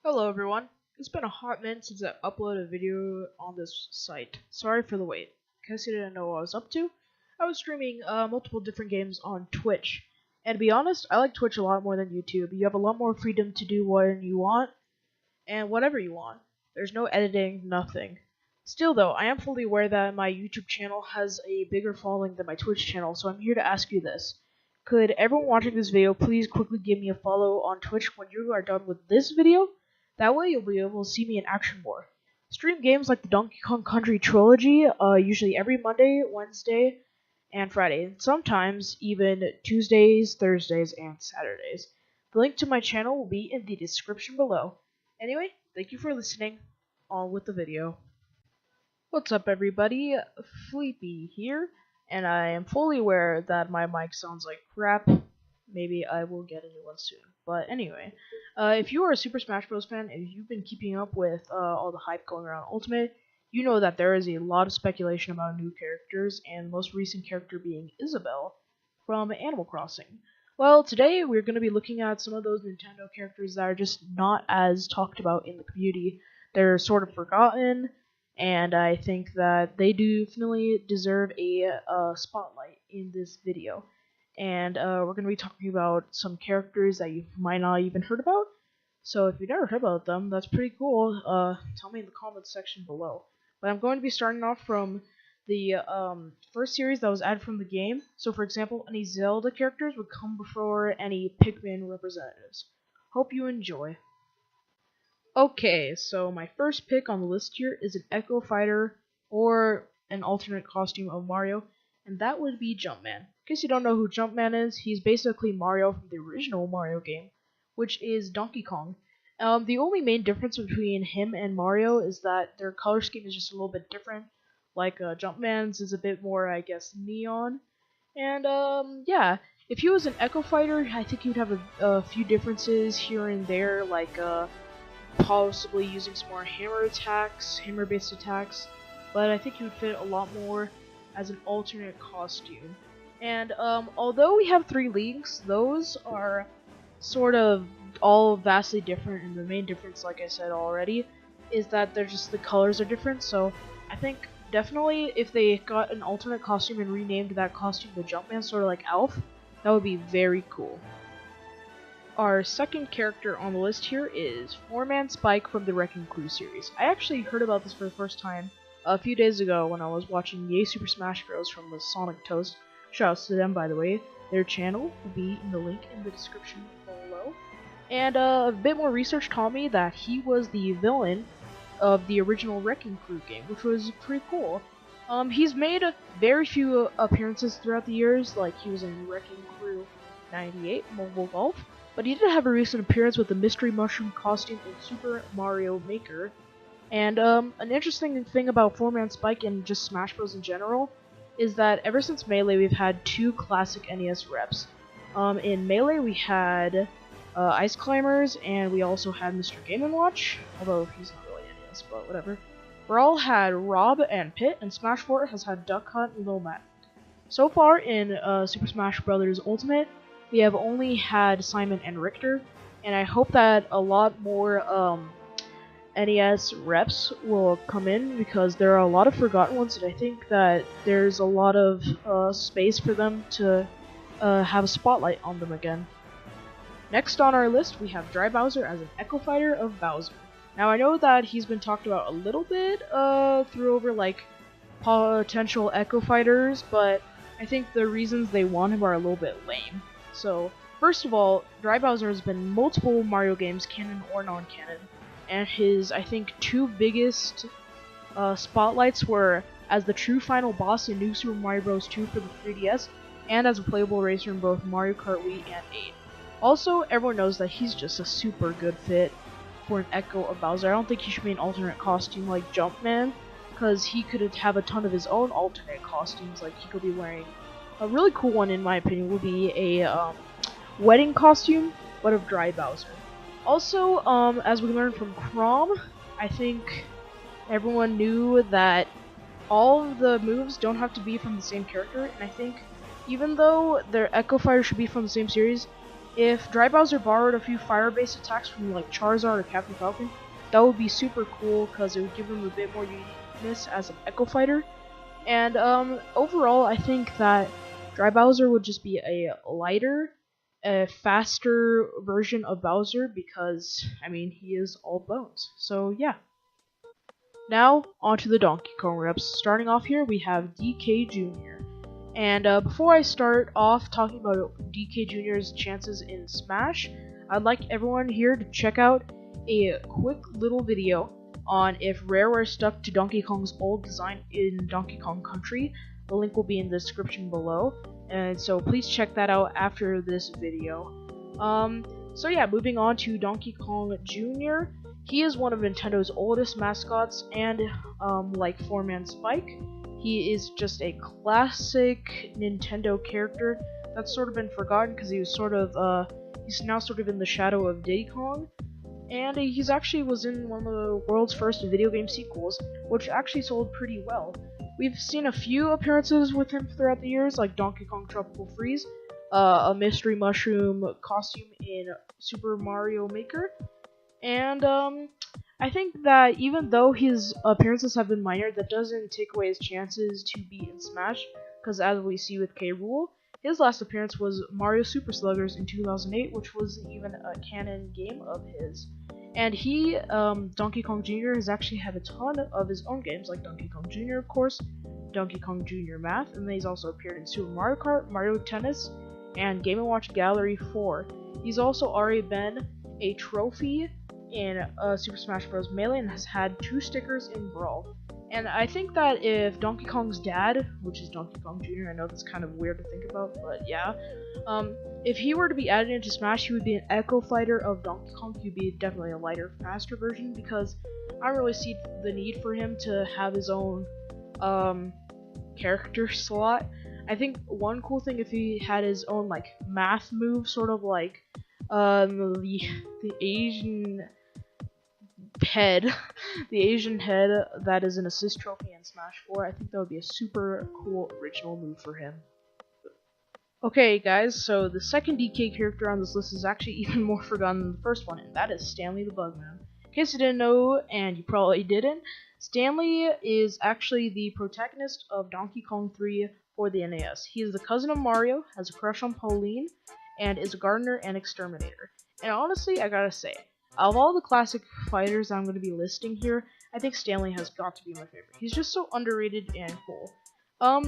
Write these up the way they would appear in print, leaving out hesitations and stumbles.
Hello everyone. It's been a hot minute since I uploaded a video on this site. Sorry for the wait. In case you didn't know what I was up to, I was streaming multiple different games on Twitch. And to be honest, I like Twitch a lot more than YouTube. You have a lot more freedom to do what you want and whatever you want. There's no editing, nothing. Still though, I am fully aware that my YouTube channel has a bigger following than my Twitch channel, so I'm here to ask you this. Could everyone watching this video please quickly give me a follow on Twitch when you are done with this video? That way you'll be able to see me in action more. Stream games like the Donkey Kong Country trilogy, usually every Monday, Wednesday, and Friday, and sometimes even Tuesdays, Thursdays, and Saturdays. The link to my channel will be in the description below. Anyway, thank you for listening. On with the video. What's up everybody, Fleepy here, and I am fully aware that my mic sounds like crap. Maybe I will get a new one soon. But anyway, if you are a Super Smash Bros. Fan, if you've been keeping up with all the hype going around Ultimate, you know that there is a lot of speculation about new characters, and the most recent character being Isabelle from Animal Crossing. Well, today we're going to be looking at some of those Nintendo characters that are just not as talked about in the community. They're sort of forgotten, and I think that they definitely deserve a spotlight in this video. And we're going to be talking about some characters that you might not even heard about. So if you've never heard about them, that's pretty cool. Tell me in the comments section below. But I'm going to be starting off from the first series that was added from the game. So for example, any Zelda characters would come before any Pikmin representatives. Hope you enjoy. Okay, so my first pick on the list here is an Echo Fighter or an alternate costume of Mario, and that would be Jumpman. In case you don't know who Jumpman is, he's basically Mario from the original Mario game, which is Donkey Kong. The only main difference between him and Mario is that their color scheme is just a little bit different. Like Jumpman's is a bit more, I guess, neon. And yeah, if he was an Echo Fighter, I think he would have a few differences here and there, like possibly using some more hammer-based attacks, but I think he would fit a lot more as an alternate costume. And although we have 3 leagues, those are sort of all vastly different, and the main difference, like I said already, is that they're just the colors are different. So I think definitely if they got an alternate costume and renamed that costume to Jumpman, sort of like Alf, that would be very cool. Our second character on the list here is 4-Man Spike from the Wrecking Crew series. I actually heard about this for the first time a few days ago when I was watching Yay Super Smash Bros. From the Sonic Toast. Shoutouts to them, by the way. Their channel will be in the link in the description below. And a bit more research taught me that he was the villain of the original Wrecking Crew game, which was pretty cool. He's made very few appearances throughout the years, like he was in Wrecking Crew 98, Mobile Golf, but he did have a recent appearance with the Mystery Mushroom costume in Super Mario Maker. And an interesting thing about 4-Man Spike and just Smash Bros. In general is that ever since Melee we've had 2 classic NES reps. In Melee we had Ice Climbers, and we also had Mr. Game & Watch, although he's not really NES, but whatever. Brawl had Rob and Pit, and Smash 4 has had Duck Hunt and Lil Matt. So far in Super Smash Bros. Ultimate, we have only had Simon and Richter, and I hope that a lot more NES reps will come in, because there are a lot of forgotten ones, and I think that there's a lot of space for them to have a spotlight on them again. Next on our list, we have Dry Bowser as an Echo Fighter of Bowser. Now I know that he's been talked about a little bit through over like potential Echo Fighters, but I think the reasons they want him are a little bit lame. So, first of all, Dry Bowser has been in multiple Mario games, canon or non-canon, and his, I think, 2 biggest spotlights were as the true final boss in New Super Mario Bros. 2 for the 3DS, and as a playable racer in both Mario Kart Wii and 8. Also, everyone knows that he's just a super good fit for an Echo of Bowser. I don't think he should be an alternate costume like Jumpman, because he could have a ton of his own alternate costumes. Like, he could be wearing a really cool one, in my opinion, would be a wedding costume, but of Dry Bowser. Also, as we learned from Chrom, I think everyone knew that all of the moves don't have to be from the same character, and I think even though their Echo Fighter should be from the same series, If Dry Bowser borrowed a few fire-based attacks from like Charizard or Captain Falcon, that would be super cool because it would give him a bit more uniqueness as an Echo Fighter. And overall, I think that Dry Bowser would just be a lighter, a faster version of Bowser because, I mean, he is all bones. So yeah. Now, onto the Donkey Kong reps. Starting off here, we have DK Jr. And before I start off talking about DK Jr.'s chances in Smash, I'd like everyone here to check out a quick little video on if Rareware stuck to Donkey Kong's old design in Donkey Kong Country. The link will be in the description below, and so please check that out after this video. So yeah, moving on to Donkey Kong Jr. He is one of Nintendo's oldest mascots, and like Four-Man Spike, he is just a classic Nintendo character that's sort of been forgotten because he was sort of he's now sort of in the shadow of Diddy Kong. And he's actually was in one of the world's first video game sequels, which actually sold pretty well. We've seen a few appearances with him throughout the years, like Donkey Kong Tropical Freeze, a mystery mushroom costume in Super Mario Maker, and I think that even though his appearances have been minor, that doesn't take away his chances to be in Smash, because as we see with K. Rool, his last appearance was Mario Super Sluggers in 2008, which was even a canon game of his. And he, Donkey Kong Jr., has actually had a ton of his own games, like Donkey Kong Jr., of course, Donkey Kong Jr. Math, and then he's also appeared in Super Mario Kart, Mario Tennis, and Game & Watch Gallery 4. He's also already been a trophy in Super Smash Bros. Melee and has had 2 stickers in Brawl. And I think that if Donkey Kong's dad, which is Donkey Kong Jr., I know that's kind of weird to think about, but yeah, if he were to be added into Smash, he would be an Echo Fighter of Donkey Kong. He'd be definitely a lighter, faster version, because I don't really see the need for him to have his own character slot. I think one cool thing if he had his own like math move, sort of like the Asian head, the Asian head that is an assist trophy in Smash 4. I think that would be a super cool original move for him. Okay guys, so the second DK character on this list is actually even more forgotten than the first one, and that is Stanley the Bugman. In case you didn't know, and you probably didn't, Stanley is actually the protagonist of Donkey Kong 3 for the NES. He is the cousin of Mario, has a crush on Pauline, and is a gardener and exterminator. And honestly, I gotta say, out of all the classic fighters I'm going to be listing here, I think Stanley has got to be my favorite. He's just so underrated and cool.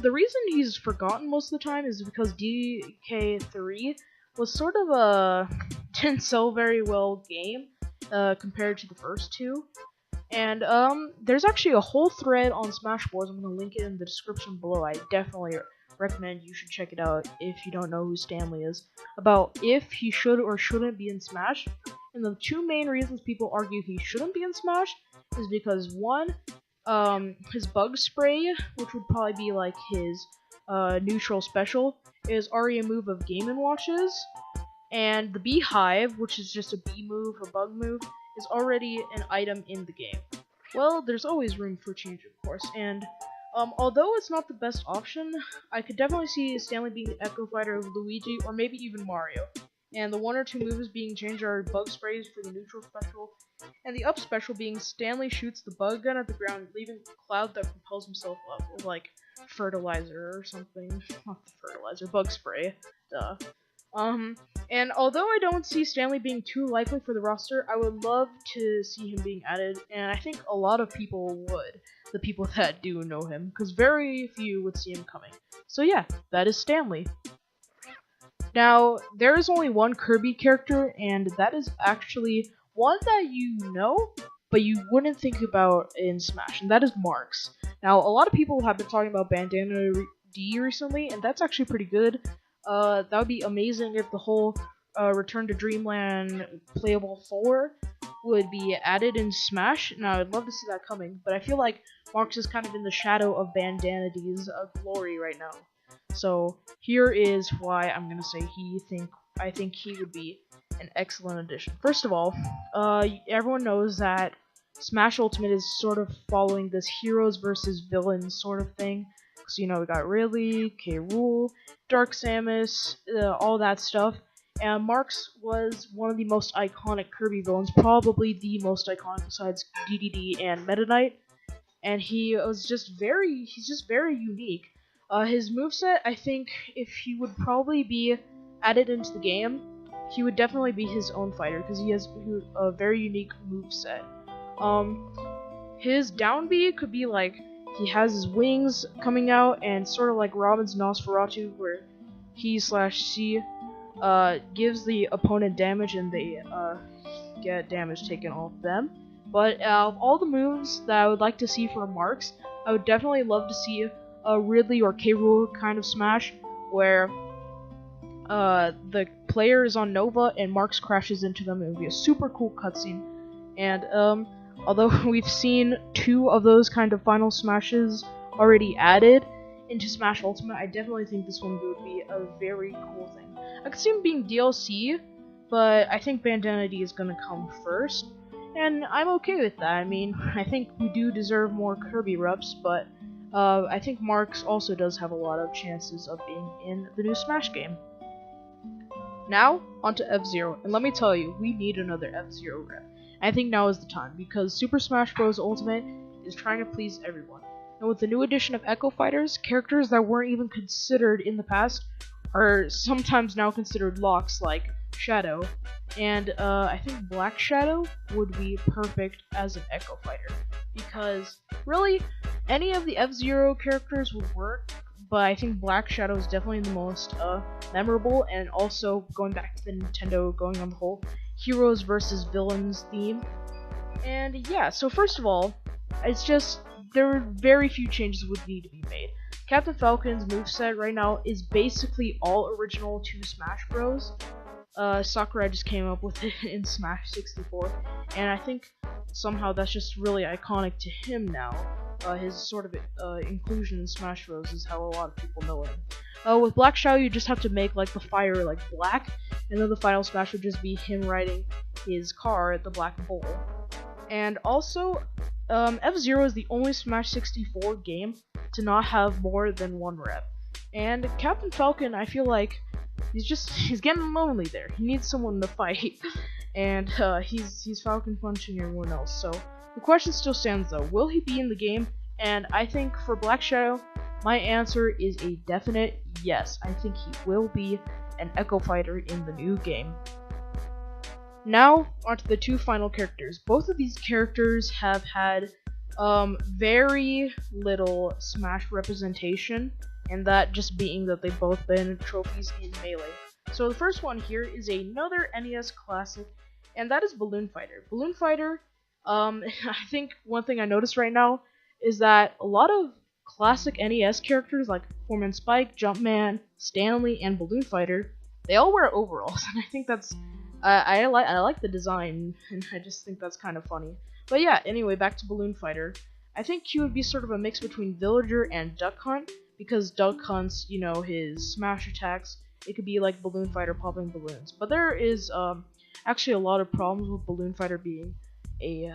The reason he's forgotten most of the time is because DK3 was sort of a didn't sell very well game compared to the first two. And there's actually a whole thread on Smash Bros. I'm going to link it in the description below. I definitely recommend you should check it out if you don't know who Stanley is, about if he should or shouldn't be in Smash. And the 2 main reasons people argue he shouldn't be in Smash is because, one, his bug spray, which would probably be like his neutral special, is already a move of Game & Watches, and the Beehive, which is just a bee move, a bug move, is already an item in the game. Well, there's always room for change, of course, and although it's not the best option, I could definitely see Stanley being the Echo Fighter of Luigi, or maybe even Mario. And the 1 or 2 moves being changed are Bug Sprays for the neutral special, and the up special being Stanley shoots the bug gun at the ground, leaving a cloud that propels himself up, with like fertilizer or something. Not the fertilizer, Bug Spray. Duh. And although I don't see Stanley being too likely for the roster, I would love to see him being added, and I think a lot of people would, the people that do know him, because very few would see him coming. So yeah, that is Stanley. Now, there is only one Kirby character, and that is actually one that you know, but you wouldn't think about in Smash, and that is Marx. Now, a lot of people have been talking about Bandana D recently, and that's actually pretty good. That would be amazing if the whole Return to Dreamland playable 4 would be added in Smash. Now, I'd love to see that coming, but I feel like Marx is kind of in the shadow of Bandana D's glory right now. So here is why I'm gonna say I think he would be an excellent addition. First of all, everyone knows that Smash Ultimate is sort of following this heroes versus villains sort of thing. So you know we got Ridley, K. Rool, Dark Samus, all that stuff. and Marx was one of the most iconic Kirby villains, probably the most iconic besides DDD and Meta Knight, and he's just very unique. His moveset, I think, if he would probably be added into the game, he would definitely be his own fighter because he has a very unique moveset. His down B could be like he has his wings coming out, and sort of like Robin's Nosferatu, where he/she gives the opponent damage and they get damage taken off them. But of all the moves that I would like to see for Marx, I would definitely love to see a Ridley or K. Rool kind of smash where the player is on Nova and Marx crashes into them. It would be a super cool cutscene. And although we've seen 2 of those kind of final smashes already added into Smash Ultimate, I definitely think this one would be a very cool thing. I could see him being DLC, but I think Bandanity is gonna come first, and I'm okay with that. I mean, I think we do deserve more Kirby reps, but I think Marx also does have a lot of chances of being in the new Smash game. Now, onto F-Zero, and let me tell you, we need another F-Zero rep. I think now is the time, because Super Smash Bros. Ultimate is trying to please everyone. And with the new addition of Echo Fighters, characters that weren't even considered in the past are sometimes now considered locks, like Shadow. And I think Black Shadow would be perfect as an Echo Fighter, because really, any of the F-Zero characters would work, but I think Black Shadow is definitely the most memorable, and also going back to the Nintendo, going on the whole heroes versus villains theme. And yeah, so first of all, it's just, there are very few changes would need to be made. Captain Falcon's moveset right now is basically all original to Smash Bros. Sakurai just came up with it in Smash 64, and I think somehow that's just really iconic to him now. His sort of inclusion in Smash Bros. Is how a lot of people know him. With Black Shadow, you just have to make like the fire like black, and then the final smash would just be him riding his car at the Black Bull. And also, F-Zero is the only Smash 64 game to not have more than 1 rep. And Captain Falcon, I feel like he's getting lonely there. He needs someone to fight, and he's Falcon punching everyone else. So the question still stands though: will he be in the game? And I think for Black Shadow, my answer is a definite yes. I think he will be an Echo Fighter in the new game. Now, onto the 2 final characters. Both of these characters have had very little Smash representation, and that just being that they've both been trophies in Melee. So the first one here is another NES classic, and that is Balloon Fighter. Balloon Fighter, I think one thing I noticed right now is that a lot of classic NES characters like Foreman Spike, Jumpman, Stanley, and Balloon Fighter, they all wear overalls, and I think that's I like the design, and I just think that's kind of funny. But yeah, anyway, back to Balloon Fighter. I think he would be sort of a mix between Villager and Duck Hunt, because Duck Hunt's, you know, his smash attacks, it could be like Balloon Fighter popping balloons. But there is actually a lot of problems with Balloon Fighter being a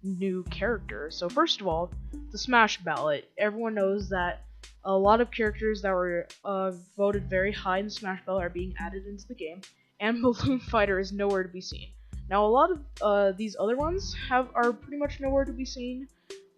new character. So first of all, the Smash ballot. Everyone knows that a lot of characters that were voted very high in the Smash ballot are being added into the game, and Balloon Fighter is nowhere to be seen. Now a lot of these other ones are pretty much nowhere to be seen,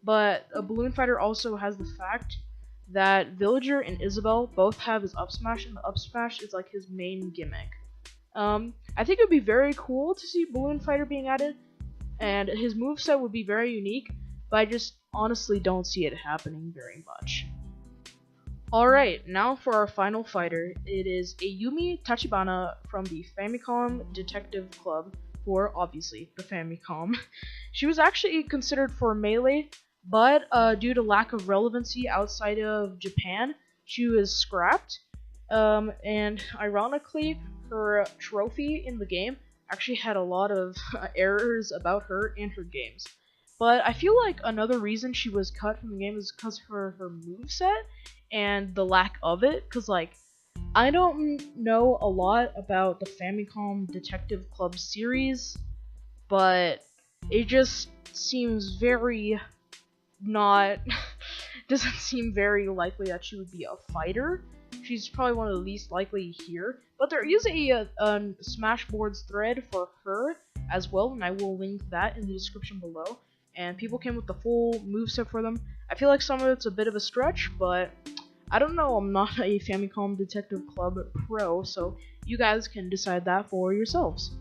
but Balloon Fighter also has the fact that Villager and Isabelle both have his up smash, and the up smash is like his main gimmick. I think it would be very cool to see Balloon Fighter being added, and his moveset would be very unique, but I just honestly don't see it happening very much. Alright, now for our final fighter. It is Ayumi Tachibana from the Famicom Detective Club, for obviously the Famicom. She was actually considered for Melee, but due to lack of relevancy outside of Japan, she was scrapped. And ironically, her trophy in the game actually had a lot of errors about her and her games. But I feel like another reason she was cut from the game is because her moveset and the lack of it. Because, like, I don't know a lot about the Famicom Detective Club series, but it just seems very not doesn't seem very likely that she would be a fighter. She's probably one of the least likely here, but there is a Smashboards thread for her as well, and I will link that in the description below. And people came with the full moveset for them. I feel like some of it's a bit of a stretch, but I don't know. I'm not a Famicom Detective Club pro, so you guys can decide that for yourselves.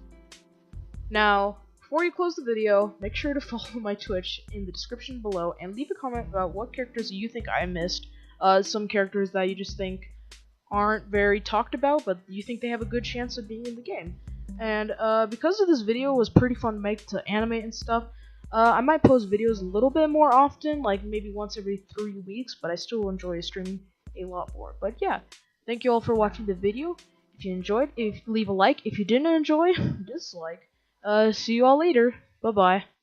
Now, before you close the video, make sure to follow my Twitch in the description below and leave a comment about what characters you think I missed. Some characters that you just think aren't very talked about, but you think they have a good chance of being in the game. And because of this video was pretty fun to make, to animate and stuff, I might post videos a little bit more often, like maybe once every 3 weeks, but I still enjoy streaming a lot more. But yeah, thank you all for watching the video. If you enjoyed, leave a like. If you didn't enjoy, dislike. See you all later. Bye bye.